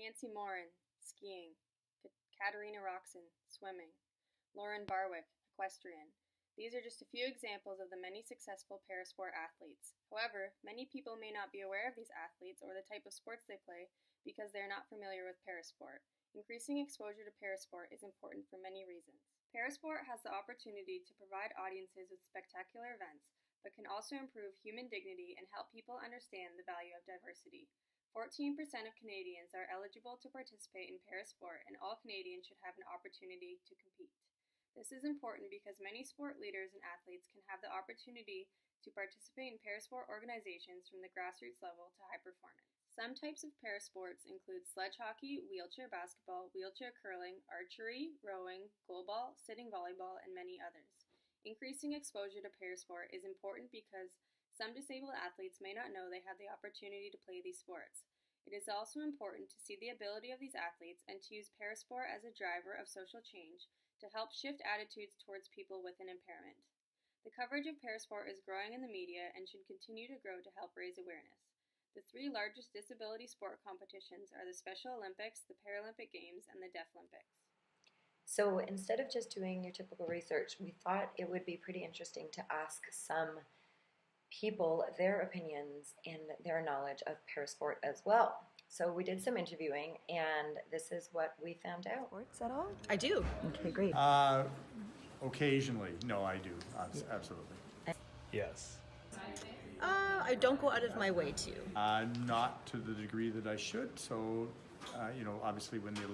Nancy Morin, skiing. Katerina Roxon, swimming. Lauren Barwick, equestrian. These are just a few examples of the many successful parasport athletes. However, many people may not be aware of these athletes or the type of sports they play because they are not familiar with parasport. Increasing exposure to parasport is important for many reasons. Parasport has the opportunity to provide audiences with spectacular events, but can also improve human dignity and help people understand the value of diversity. 14% of Canadians are eligible to participate in parasport, and all Canadians should have an opportunity to compete. This is important because many sport leaders and athletes can have the opportunity to participate in parasport organizations from the grassroots level to high performance. Some types of parasports include sledge hockey, wheelchair basketball, wheelchair curling, archery, rowing, goalball, sitting volleyball, and many others. Increasing exposure to parasport is important because some disabled athletes may not know they have the opportunity to play these sports. It is also important to see the ability of these athletes and to use parasport as a driver of social change to help shift attitudes towards people with an impairment. The coverage of parasport is growing in the media and should continue to grow to help raise awareness. The three largest disability sport competitions are the Special Olympics, the Paralympic Games, and the Deaflympics. So instead of just doing your typical research, we thought it would be pretty interesting to ask some people their opinions and their knowledge of parasport as well. So we did some interviewing, and this is what we found out. Sports at all? I do. Okay, great. Occasionally. No, I do. Absolutely. Yes. I don't go out of my way to. Not to the degree that I should. So, obviously when the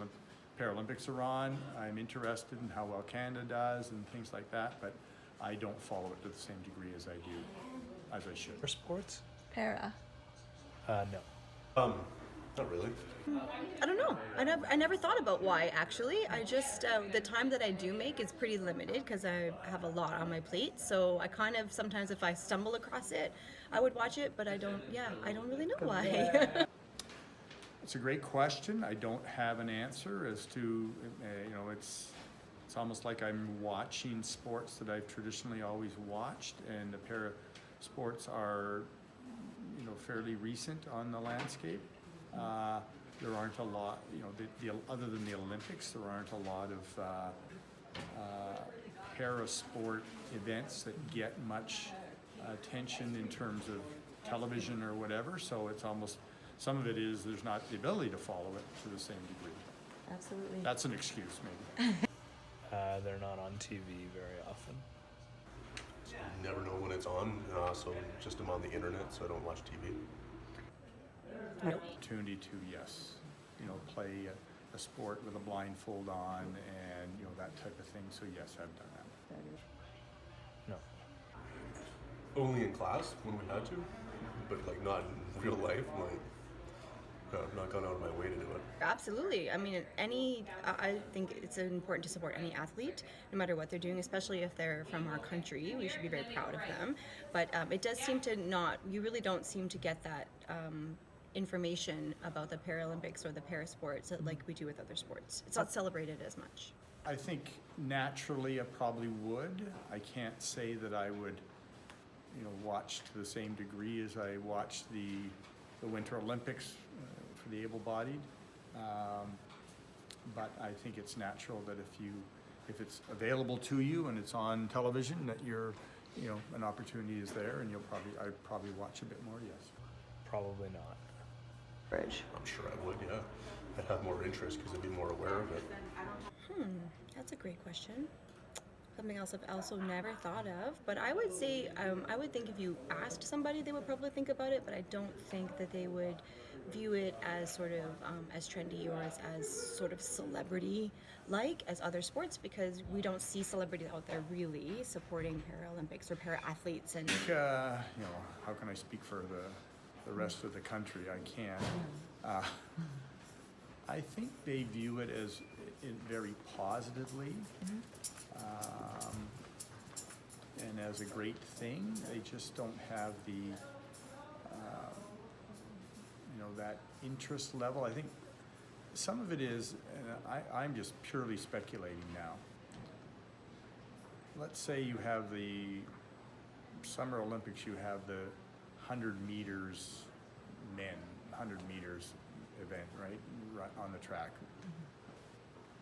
Paralympics are on, I'm interested in how well Canada does and things like that, but I don't follow it to the same degree as I should. For sports? Para. No. Not really. I don't know. I never thought about why, actually. I just, the time that I do make is pretty limited because I have a lot on my plate. So I kind of, sometimes if I stumble across it, I would watch it, but I don't really know why. It's a great question. I don't have an answer as to, it's almost like I'm watching sports that I've traditionally always watched, and the para sports are, fairly recent on the landscape. There aren't a lot, other than the Olympics, there aren't a lot of para-sport events that get much attention in terms of television or whatever, so it's almost, some of it is there's not the ability to follow it to the same degree. Absolutely. That's an excuse, maybe. They're not on TV very often. You never know when it's on, so just I'm on the internet, so I don't watch TV. Opportunity to, yes, play a sport with a blindfold on and, that type of thing. So yes, I've done that. No. Only in class when we had to, but not in real life. I've not gone out of my way to do it. Absolutely. I mean, I think it's important to support any athlete, no matter what they're doing, especially if they're from our country. We should be very proud of them. But it does seem to you really don't seem to get that information about the Paralympics or the parasports like we do with other sports. It's not celebrated as much. I think naturally I probably would. I can't say that I would, watch to the same degree as I watched the Winter Olympics for the able-bodied. But I think it's natural that if it's available to you and it's on television, that an opportunity is there, and I'd probably watch a bit more. Yes. Probably not. Bridge. I'm sure I would, yeah. I'd have more interest because I'd be more aware of it. That's a great question. Something else I've also never thought of, but I would say, I would think if you asked somebody, they would probably think about it, but I don't think that they would view it as sort of as trendy or as sort of celebrity-like as other sports, because we don't see celebrities out there really supporting Paralympics or para-athletes. And how can I speak for the rest of the country? I can't. I think they view it as very positively. And as a great thing. They just don't have the that interest level. I think some of it is, and I'm just purely speculating now. Let's say you have the Summer Olympics, you have the 100 meters men, 100 meters event, right on the track.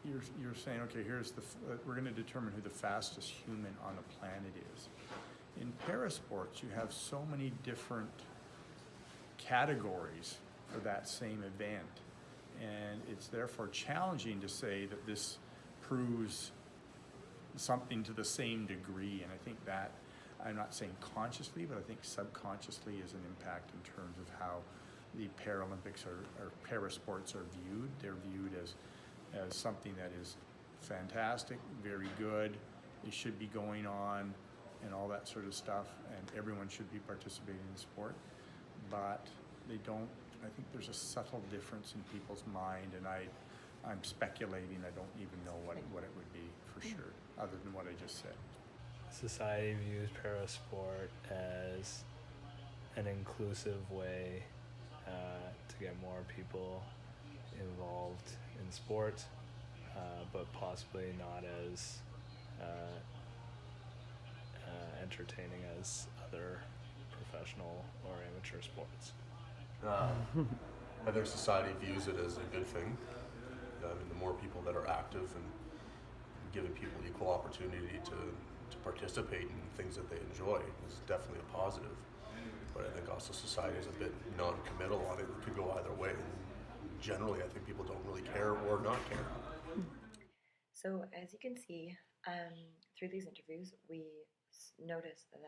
You're saying, okay, we're going to determine who the fastest human on the planet is. In parasports, you have so many different categories for that same event, and it's therefore challenging to say that this proves something to the same degree. And I think that, I'm not saying consciously, but I think subconsciously is an impact in terms of how the Paralympics or parasports are viewed. They're viewed as something that is fantastic, very good, they should be going on, and all that sort of stuff, and everyone should be participating in sport. But they don't, I think there's a subtle difference in people's mind, and I'm speculating, I don't even know what it would be for sure, other than what I just said. Society views parasport as an inclusive way to get more people involved in sport, but possibly not as entertaining as other professional or amateur sports. I think society views it as a good thing. I mean, the more people that are active and giving people equal opportunity to participate in things that they enjoy is definitely a positive. But I think also society is a bit non-committal on it. It could go either way. Generally, I think people don't really care or not care. So as you can see, through these interviews, we notice that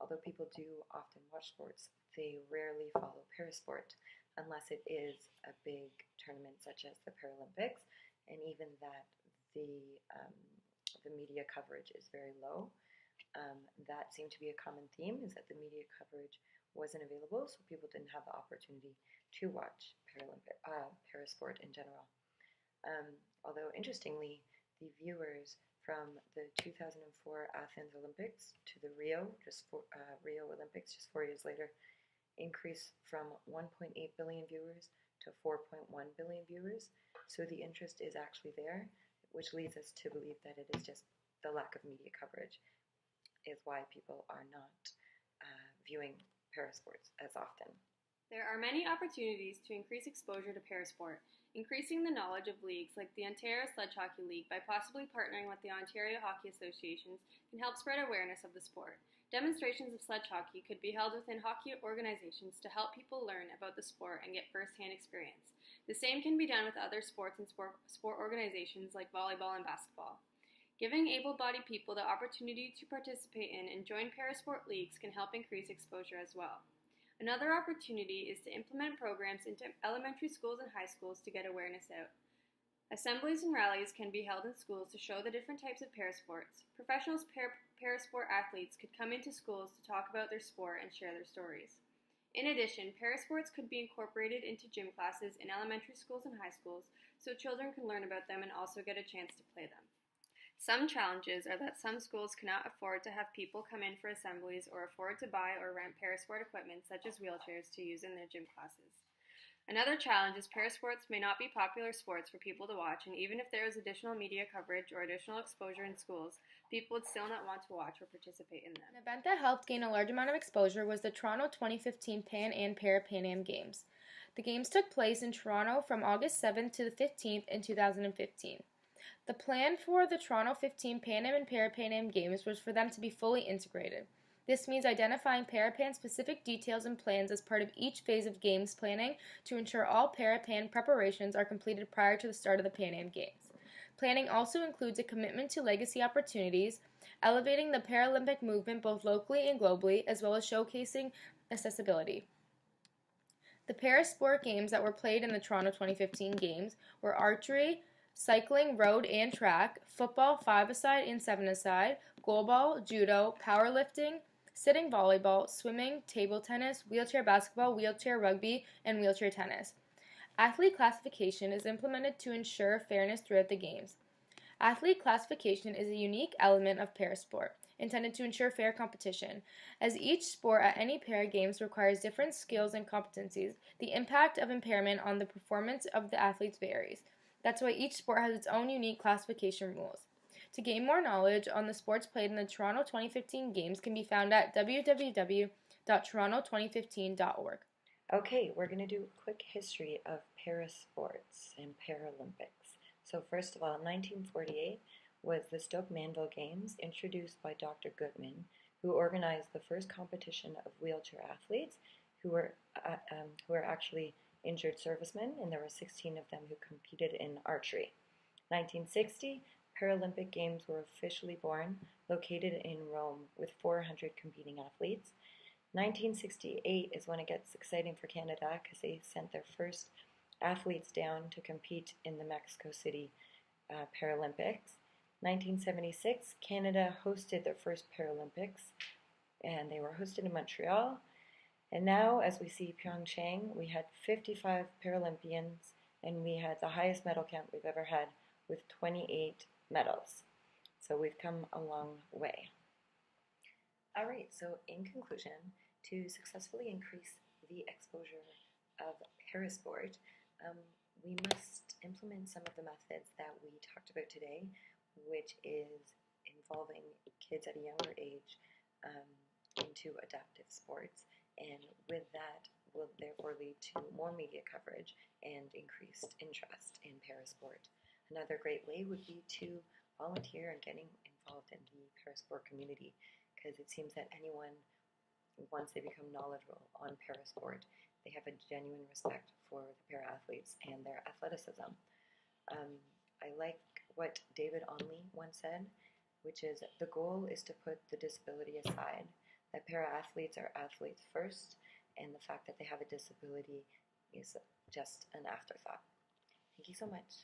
although people do often watch sports, they rarely follow parasport unless it is a big tournament such as the Paralympics, and even that the media coverage is very low. That seemed to be a common theme, is that the media coverage wasn't available, so people didn't have the opportunity to watch parasport in general. Although interestingly, the viewers from the 2004 Athens Olympics to the Rio Olympics just 4 years later increased from 1.8 billion viewers to 4.1 billion viewers. So the interest is actually there, which leads us to believe that it is just the lack of media coverage is why people are not viewing parasports as often. There are many opportunities to increase exposure to parasport. Increasing the knowledge of leagues like the Ontario Sledge Hockey League by possibly partnering with the Ontario Hockey Associations can help spread awareness of the sport. Demonstrations of sledge hockey could be held within hockey organizations to help people learn about the sport and get first-hand experience. The same can be done with other sports and sport organizations like volleyball and basketball. Giving able-bodied people the opportunity to participate in and join parasport leagues can help increase exposure as well. Another opportunity is to implement programs into elementary schools and high schools to get awareness out. Assemblies and rallies can be held in schools to show the different types of parasports. Professional parasport athletes could come into schools to talk about their sport and share their stories. In addition, parasports could be incorporated into gym classes in elementary schools and high schools so children can learn about them and also get a chance to play them. Some challenges are that some schools cannot afford to have people come in for assemblies or afford to buy or rent parasport equipment such as wheelchairs to use in their gym classes. Another challenge is parasports may not be popular sports for people to watch, and even if there is additional media coverage or additional exposure in schools, people would still not want to watch or participate in them. An event that helped gain a large amount of exposure was the Toronto 2015 Pan and Para-Pan Am Games. The games took place in Toronto from August 7th to the 15th in 2015. The plan for the Toronto 15 Pan Am and Para-Pan Am Games was for them to be fully integrated. This means identifying Para-Pan specific details and plans as part of each phase of Games planning to ensure all Para-Pan preparations are completed prior to the start of the Pan Am Games. Planning also includes a commitment to legacy opportunities, elevating the Paralympic movement both locally and globally, as well as showcasing accessibility. The Parasport games that were played in the Toronto 2015 Games were archery, cycling, road and track, football 5-a-side and 7-a-side, goalball, judo, powerlifting, sitting volleyball, swimming, table tennis, wheelchair basketball, wheelchair rugby, and wheelchair tennis. Athlete classification is implemented to ensure fairness throughout the games. Athlete classification is a unique element of parasport, intended to ensure fair competition. As each sport at any para games requires different skills and competencies, the impact of impairment on the performance of the athletes varies. That's why each sport has its own unique classification rules. To gain more knowledge on the sports played in the Toronto 2015 Games can be found at www.toronto2015.org. Okay, we're going to do a quick history of parasports and Paralympics. So first of all, 1948 was the Stoke Mandeville Games, introduced by Dr. Goodman, who organized the first competition of wheelchair athletes who were actually injured servicemen, and there were 16 of them who competed in archery. 1960, Paralympic Games were officially born, located in Rome with 400 competing athletes. 1968 is when it gets exciting for Canada because they sent their first athletes down to compete in the Mexico City Paralympics. 1976, Canada hosted their first Paralympics, and they were hosted in Montreal. And now, as we see Pyeongchang, we had 55 Paralympians, and we had the highest medal count we've ever had with 28 medals. So we've come a long way. All right, so in conclusion, to successfully increase the exposure of parasport, we must implement some of the methods that we talked about today, which is involving kids at a younger age into adaptive sports, and with that will therefore lead to more media coverage and increased interest in parasport. Another great way would be to volunteer and getting involved in the parasport community, because it seems that anyone, once they become knowledgeable on parasport, they have a genuine respect for the para-athletes and their athleticism. I like what David Onley once said, which is, the goal is to put the disability aside, that para-athletes are athletes first, and the fact that they have a disability is just an afterthought. Thank you so much.